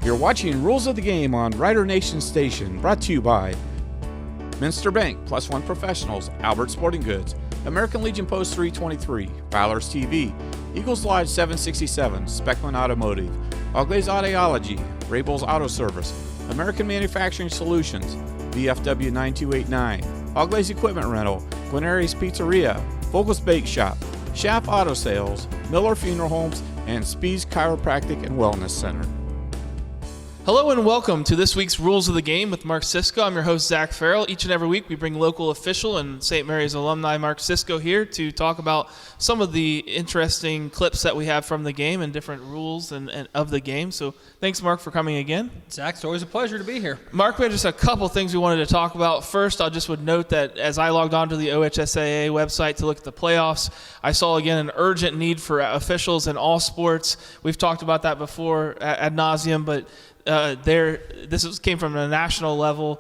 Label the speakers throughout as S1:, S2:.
S1: You're watching Rules of the Game on Rider Nation Station, brought to you by Minster Bank, Plus One Professionals, Albert Sporting Goods, American Legion Post 323, Fowler's TV, Eagles Lodge 767, Speckman Automotive, Auglaze Audiology, Rabel's Auto Service, American Manufacturing Solutions, VFW 9289, Auglaze Equipment Rental, Guarneri's Pizzeria, Vogel's Bake Shop, Schaff Auto Sales, Miller Funeral Homes, and Spees Chiropractic and Wellness Center.
S2: Hello and welcome to this week's Rules of the Game with Mark Sisko. I'm your host, Zach Farrell. Each and every week we bring local official and St. Mary's alumni Mark Sisko here to talk about some of the interesting clips that we have from the game and different rules and of the game. So thanks, Mark, for coming again.
S3: Zach, it's always a pleasure to be here.
S2: Mark, we had just a couple things we wanted to talk about. First, I just would note that as I logged onto the OHSAA website to look at the playoffs, I saw again an urgent need for officials in all sports. We've talked about that before ad nauseum, but this came from a national level,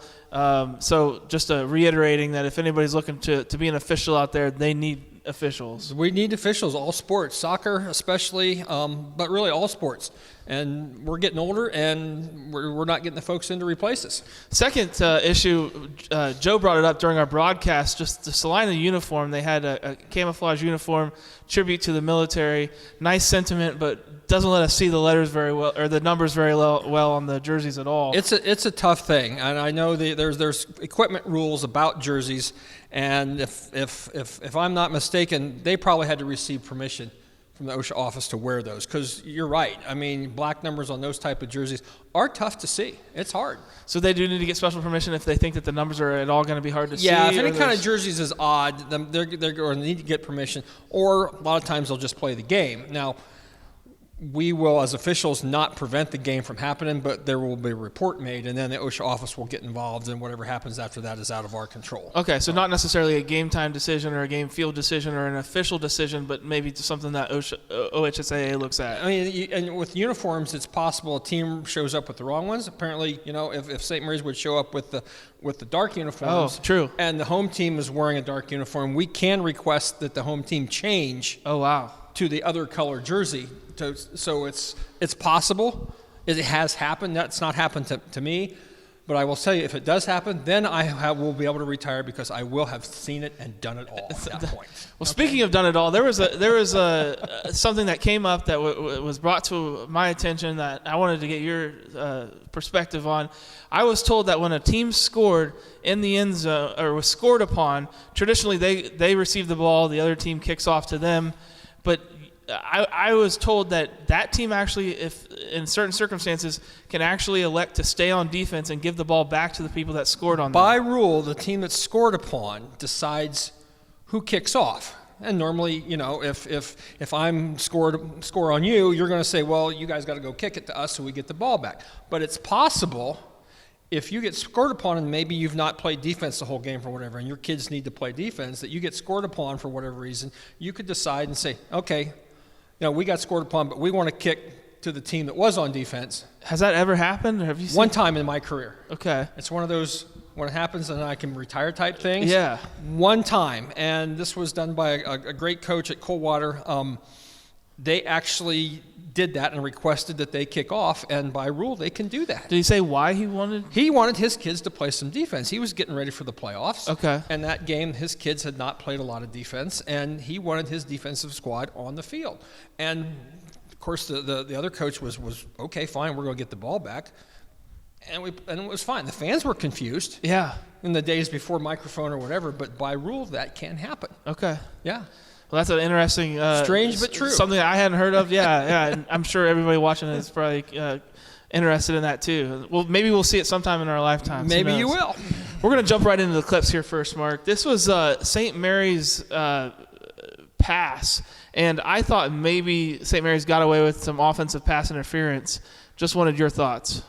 S2: so just reiterating that if anybody's looking to be an official out there, they need officials.
S3: We need officials, all sports, soccer especially, but really all sports. And we're getting older, and we're not getting the folks in to replace us.
S2: Second issue, Joe brought it up during our broadcast, just the Salina uniform. They had a camouflage uniform, tribute to the military. Nice sentiment, but doesn't let us see the letters very well, or the numbers very well on the jerseys at all.
S3: It's a tough thing, and I know there's equipment rules about jerseys, and if I'm not mistaken, they probably had to receive permission from the OSHA office to wear those, because you're right. I mean, black numbers on those type of jerseys are tough to see. It's hard.
S2: So they do need to get special permission if they think that the numbers are at all going to be hard to see?
S3: Yeah, if any kind of jerseys is odd, then they're going to need to get permission, or a lot of times they'll just play the game. Now, we will, as officials, not prevent the game from happening, but there will be a report made, and then the OSHA office will get involved, and whatever happens after that is out of our control.
S2: Okay, so not necessarily a game time decision or a game field decision or an official decision, but maybe something that OHSAA looks at.
S3: I mean, and with uniforms, it's possible a team shows up with the wrong ones. Apparently, if St. Mary's would show up with the dark uniforms,
S2: true,
S3: and the home team is wearing a dark uniform, we can request that the home team change.
S2: Oh, wow.
S3: To the other color jersey. So it's possible. It has happened. That's not happened to me. But I will tell you, if it does happen, then I will be able to retire, because I will have seen it and done it all at that point.
S2: Well, speaking of done it all, there was something that came up that was brought to my attention that I wanted to get your perspective on. I was told that when a team scored in the end zone or was scored upon, traditionally they receive the ball, the other team kicks off to them. But I was told that team actually, if in certain circumstances, can actually elect to stay on defense and give the ball back to the people that scored on them.
S3: By rule, the team that's scored upon decides who kicks off. And normally, if I'm score on you, you're going to say, well, you guys got to go kick it to us so we get the ball back. But it's possible, if you get scored upon and maybe you've not played defense the whole game for whatever, and your kids need to play defense, that you get scored upon for whatever reason, you could decide and say, okay, we got scored upon, but we want to kick to the team that was on defense.
S2: Has that ever happened? Or have you seen?
S3: One time in my career.
S2: Okay.
S3: It's one of those, when it happens and I can retire type things.
S2: Yeah.
S3: One time, and this was done by a great coach at Coldwater. They actually did that and requested that they kick off, and by rule they can do that.
S2: Did he say why he wanted?
S3: He wanted his kids to play some defense. He was getting ready for the playoffs.
S2: Okay.
S3: And that game, his kids had not played a lot of defense, and he wanted his defensive squad on the field. And of course, the other coach was okay, fine, we're going to get the ball back, and it was fine. The fans were confused.
S2: Yeah. In
S3: the days before microphone or whatever, but by rule that can happen.
S2: Okay.
S3: Yeah.
S2: Well, that's an interesting,
S3: strange but true.
S2: Something I hadn't heard of. Yeah. And I'm sure everybody watching is probably interested in that too. Well, maybe we'll see it sometime in our lifetime.
S3: Maybe you will.
S2: We're going to jump right into the clips here first, Mark. This was St. Mary's pass, and I thought maybe St. Mary's got away with some offensive pass interference. Just wanted your thoughts.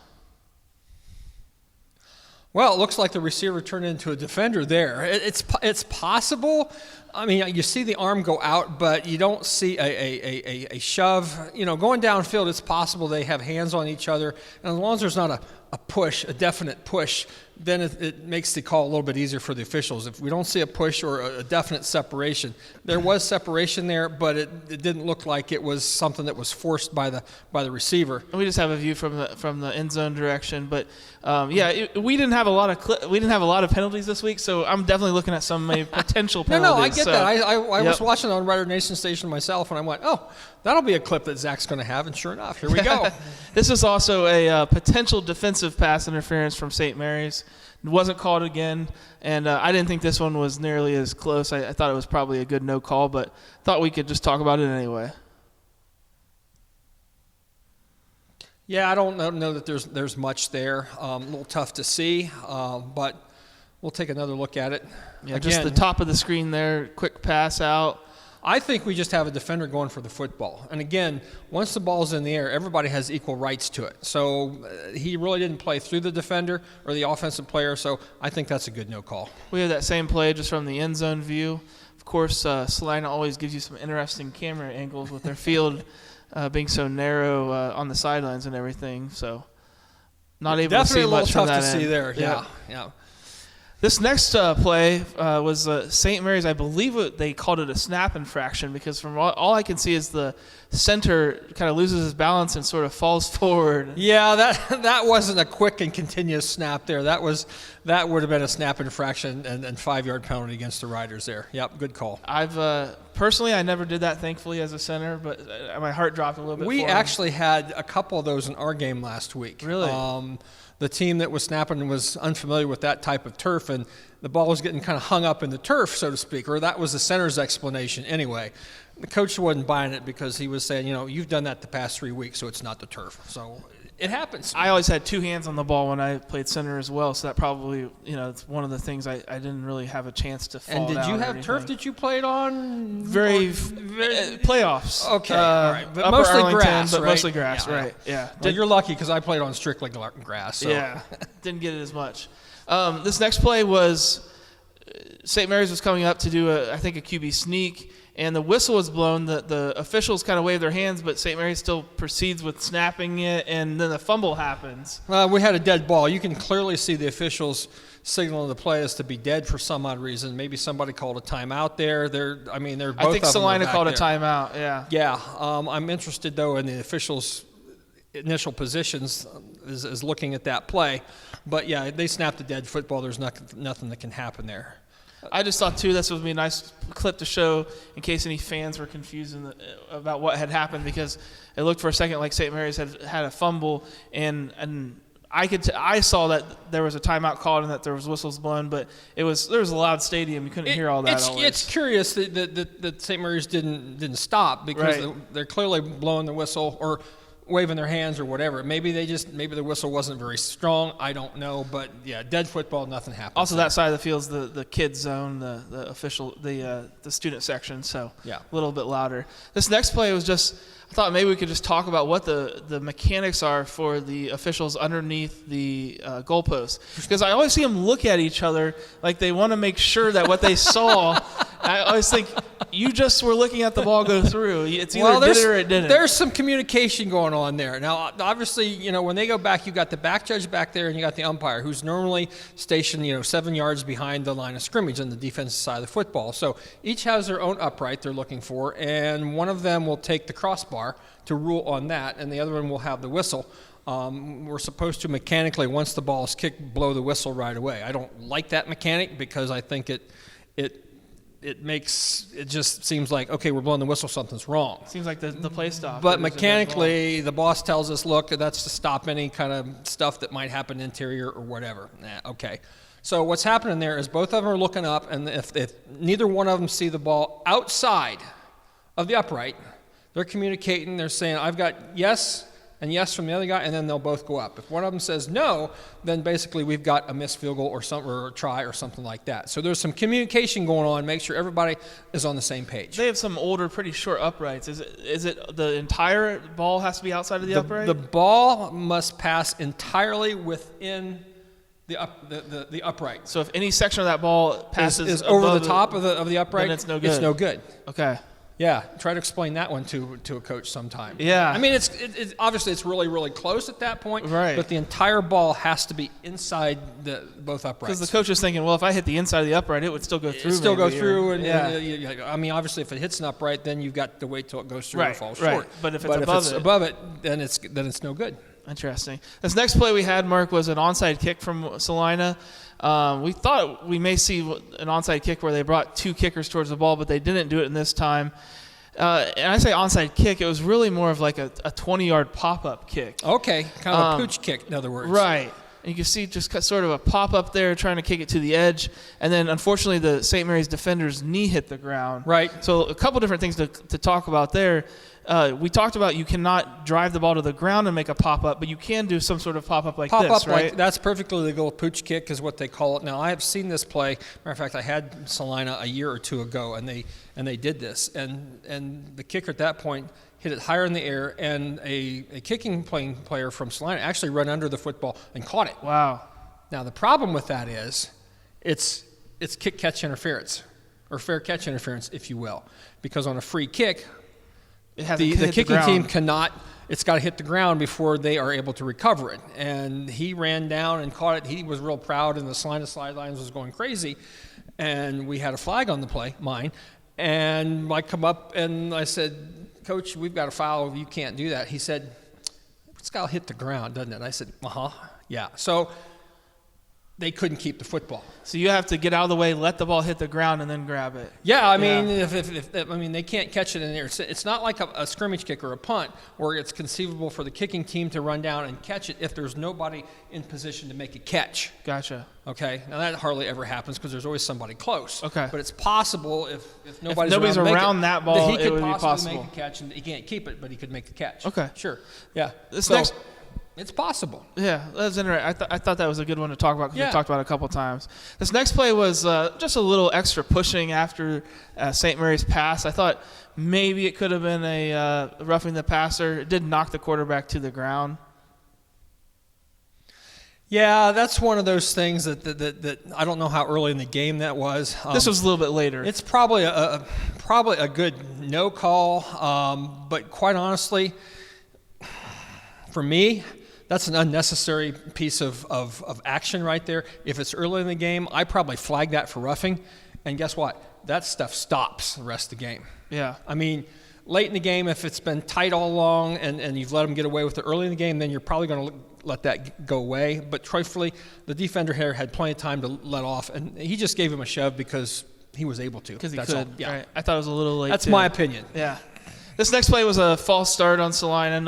S3: Well, it looks like the receiver turned into a defender there. It's possible. I mean, you see the arm go out, but you don't see a shove. Going downfield, it's possible they have hands on each other. And as long as there's not push, a definite push, then it makes the call a little bit easier for the officials. If we don't see a push or a definite separation, there was separation there, but it didn't look like it was something that was forced by the receiver.
S2: We just have a view from the end zone direction, but we didn't have a lot of penalties this week, so I'm definitely looking at some maybe potential penalties.
S3: No, I get that. I was watching on Rider Nation Station myself, and I went, oh, that'll be a clip that Zach's going to have, and sure enough, here we go.
S2: This is also a potential defensive pass interference from St. Mary's. It wasn't called again, and I didn't think this one was nearly as close. I thought it was probably a good no call, but thought we could just talk about it anyway.
S3: Yeah, I don't know that there's much there. A little tough to see, but we'll take another look at it.
S2: Yeah, again, just the top of the screen there, quick pass out.
S3: I think we just have a defender going for the football. And again, once the ball's in the air, everybody has equal rights to it. So he really didn't play through the defender or the offensive player, so I think that's a good no call.
S2: We have that same play just from the end zone view. Of course, Salina always gives you some interesting camera angles with their field being so narrow on the sidelines and everything. So not able to see much from that end.
S3: Definitely a little tough to see there, yeah.
S2: This next play was St. Mary's. I believe they called it a snap infraction because from all I can see is the center kind of loses his balance and sort of falls forward.
S3: Yeah, that wasn't a quick and continuous snap there. That would have been a snap infraction and 5-yard penalty against the Riders there. Yep, good call.
S2: Personally, I never did that, thankfully, as a center, but my heart dropped a little bit.
S3: We actually had a couple of those in our game last week.
S2: Really?
S3: The team that was snapping was unfamiliar with that type of turf, and the ball was getting kind of hung up in the turf, so to speak, or that was the center's explanation anyway. The coach wasn't buying it because he was saying, you've done that the past 3 weeks, so it's not the turf. So it happens.
S2: I always had 2 hands on the ball when I played center as well, so that probably, it's one of the things I didn't really have a chance to fall out.
S3: And did you have turf that you played on?
S2: Very playoffs.
S3: Okay, all right. But mostly
S2: Arlington,
S3: grass,
S2: but
S3: right?
S2: mostly grass, right. Yeah.
S3: Well, you're lucky because I played on strictly grass. So.
S2: Yeah, didn't get it as much. This next play was St. Mary's was coming up to do a QB sneak, and the whistle was blown. The officials kind of wave their hands, but St. Mary's still proceeds with snapping it, and then the fumble happens.
S3: We had a dead ball. You can clearly see the officials signaling the play as to be dead for some odd reason. Maybe somebody called a timeout there. They're both of them.
S2: I think Salina called a timeout, yeah.
S3: Yeah. I'm interested, though, in the officials' initial positions is looking at that play. But, yeah, they snapped a dead football. There's nothing that can happen there.
S2: I just thought, too, this would be a nice clip to show in case any fans were confused about what had happened, because it looked for a second like St. Mary's had a fumble, and I saw that there was a timeout called and that there was whistles blown, but there was a loud stadium. You couldn't hear all that.
S3: It's curious that St. Mary's didn't stop because they're clearly blowing the whistle or waving their hands or whatever. Maybe the whistle wasn't very strong. I don't know, but yeah, dead football, nothing happened.
S2: Also, that side of the field's the kids zone, the official, the student section. So
S3: yeah,
S2: a little bit louder. This next play was just. I thought maybe we could just talk about what the mechanics are for the officials underneath the goalpost, because I always see them look at each other like they want to make sure that what they saw. I always think you just were looking at the ball go through. It's either did it or it didn't.
S3: There's some communication going on there. Now, obviously, when they go back, you got the back judge back there and you got the umpire who's normally stationed, 7 yards behind the line of scrimmage on the defensive side of the football. So each has their own upright they're looking for, and one of them will take the crossbar to rule on that, and the other one will have the whistle. We're supposed to mechanically, once the ball is kicked, blow the whistle right away. I don't like that mechanic because I think it just seems like, okay, we're blowing the whistle, something's wrong.
S2: Seems like the play stop.
S3: But mechanically, the boss tells us, look, that's to stop any kind of stuff that might happen interior or whatever. Okay. So what's happening there is both of them are looking up, and if neither one of them see the ball outside of the upright, they're communicating. They're saying, I've got yes and yes from the other guy, and then they'll both go up. If one of them says no, then basically we've got a missed field goal or a try or something like that. So there's some communication going on. Make sure everybody is on the same page.
S2: They have some older, pretty short uprights. Is it the entire ball has to be outside of the upright?
S3: The ball must pass entirely within the upright.
S2: So if any section of that ball passes
S3: is over the top of the upright,
S2: then it's no good.
S3: It's no good.
S2: Okay.
S3: Yeah, try to explain that one to a coach sometime.
S2: Yeah.
S3: I mean, it's obviously it's really, really close at that point.
S2: Right.
S3: But the entire ball has to be inside both uprights.
S2: Because the coach is thinking, well, if I hit the inside of the upright, it would still go through.
S3: It still go
S2: maybe,
S3: through,
S2: or,
S3: I mean, obviously, if it hits an upright, then you've got to wait till it goes through or falls short.
S2: But if it's
S3: above it, then it's no good.
S2: Interesting. This next play we had, Mark, was an onside kick from Salina. We thought we may see an onside kick where they brought 2 kickers towards the ball, but they didn't do it in this time. And I say onside kick, it was really more of like a 20-yard pop-up kick.
S3: Okay, kind of a pooch kick, in other words.
S2: Right. And you can see just sort of a pop-up there trying to kick it to the edge. And then, unfortunately, the St. Mary's defender's knee hit the ground. Right. So a couple different things to talk about there. We talked about you cannot drive the ball to the ground and make a pop-up, but you can do some sort of pop-up like this, right?
S3: That's perfectly legal. Pooch kick is what they call it. Now, I have seen this play. Matter of fact, I had Salina a year or 2 ago, and they did this. And the kicker at that point hit it higher in the air, and a kicking player from Salina actually ran under the football and caught it.
S2: Wow.
S3: Now, the problem with that is it's kick-catch interference, or fair catch interference, if you will, because on a free kick, the kicking team cannot, it's got to hit the ground before they are able to recover it. And he ran down and caught it. He was real proud, and the Salina sidelines was going crazy. And we had a flag on the play, mine. And I come up and I said, Coach, we've got a foul. You can't do that. He said, it's got to hit the ground, doesn't it? And I said, yeah. So they couldn't keep the football.
S2: So you have to get out of the way, let the ball hit the ground, and then grab it.
S3: Yeah, I mean, if they can't catch it in there. It's not like a scrimmage kick or a punt where it's conceivable for the kicking team to run down and catch it if there's nobody in position to make a catch.
S2: Gotcha.
S3: Okay, now that hardly ever happens because there's always somebody close.
S2: Okay.
S3: But it's possible if nobody's
S2: around that ball,
S3: it would
S2: be possible.
S3: Make a catch, and he can't keep it, but he could make the catch.
S2: Okay.
S3: Sure. Yeah. It's possible.
S2: Yeah, that's interesting. I thought that was a good one to talk about because we talked about it a couple times. This next play was just a little extra pushing after St. Mary's pass. I thought maybe it could have been a roughing the passer. It did knock the quarterback to the ground.
S3: Yeah, that's one of those things that I don't know how early in the game that was.
S2: This was a little bit later.
S3: It's probably a good no call, but quite honestly, for me, that's an unnecessary piece of action right there. If it's early in the game, I probably flag that for roughing, and guess what? That stuff stops the rest of the game.
S2: Yeah.
S3: I mean, late in the game, if it's been tight all along and you've let them get away with it early in the game, then you're probably going to let that go away. But truthfully, the defender here had plenty of time to let off, and he just gave him a shove because he was able to.
S2: Because he
S3: could.
S2: All. Yeah. Right. I thought it was a little late.
S3: That's my opinion.
S2: Yeah. This next play was a false start on Salina.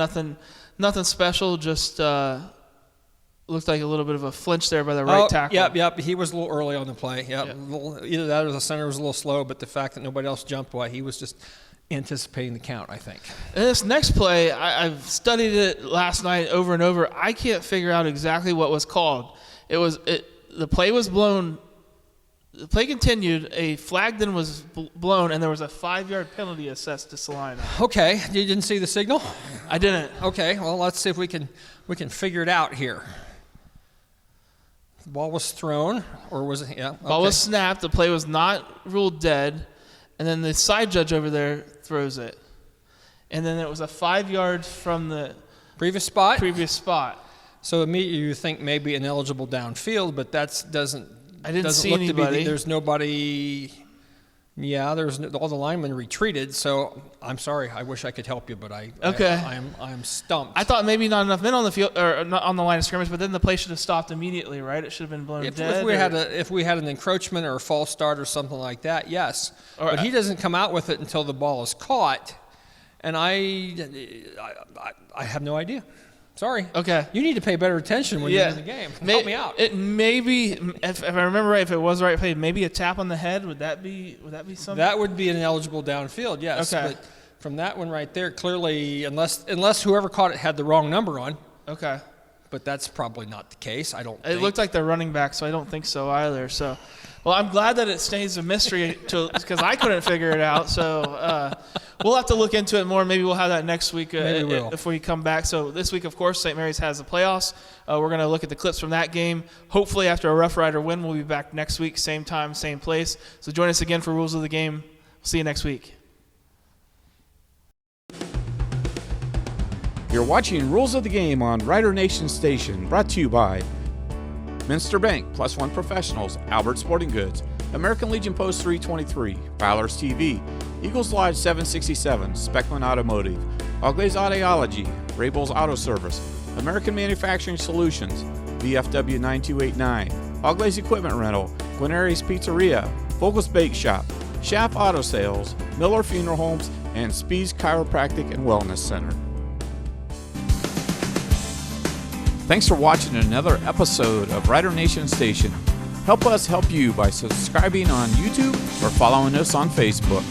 S2: Nothing special, just looked like a little bit of a flinch there by the right tackle.
S3: Yep. He was a little early on the play. Yep. Either that or the center was a little slow, but the fact that nobody else jumped, he was just anticipating the count, I think.
S2: And this next play, I've studied it last night over and over. I can't figure out exactly what was called. The play was blown. The play continued. A flag then was blown, and there was a 5-yard penalty assessed to Salina.
S3: Okay, you didn't see the signal?
S2: I didn't.
S3: Okay, well, let's see if we can figure it out here. The ball was thrown, or was it? Yeah. Okay.
S2: Ball was snapped. The play was not ruled dead, and then the side judge over there throws it, and then it was a 5 yards from the
S3: previous spot. So immediately you think maybe ineligible downfield, but that doesn't.
S2: I didn't see anybody.
S3: There's nobody. Yeah, all the linemen retreated. So I'm sorry. I wish I could help you, but I'm stumped.
S2: I thought maybe not enough men on the field or not on the line of scrimmage, but then the play should have stopped immediately, right? It should have been blown dead.
S3: If we had an encroachment or a false start or something like that, yes. But he doesn't come out with it until the ball is caught, and I have no idea. Sorry.
S2: Okay.
S3: You need to pay better attention when you're in the game. Help me out.
S2: It may be, if I remember right, if it was the right play, maybe a tap on the head. Would that be something?
S3: That would be an ineligible downfield, yes.
S2: Okay.
S3: But from that one right there, clearly, unless whoever caught it had the wrong number on.
S2: Okay.
S3: But that's probably not the case. I don't think.
S2: It looked like the running back, so I don't think so either. So, well, I'm glad that it stays a mystery because I couldn't figure it out. So we'll have to look into it more. Maybe we'll have that next week if we come back. So this week, of course, St. Mary's has the playoffs. We're going to look at the clips from that game. Hopefully after a Rough Rider win, we'll be back next week, same time, same place. So join us again for Rules of the Game. See you next week.
S1: You're watching Rules of the Game on Rider Nation Station, brought to you by Minster Bank, Plus One Professionals, Albert Sporting Goods, American Legion Post 323, Bowlers TV, Eagles Lodge 767, Speckman Automotive, Oglaze Audiology, Rabel's Auto Service, American Manufacturing Solutions, VFW 9289, Oglaze Equipment Rental, Guarneri's Pizzeria, Vogel's Bake Shop, Schaff Auto Sales, Miller Funeral Homes, and Speed's Chiropractic and Wellness Center. Thanks for watching another episode of Rider Nation Station. Help us help you by subscribing on YouTube or following us on Facebook.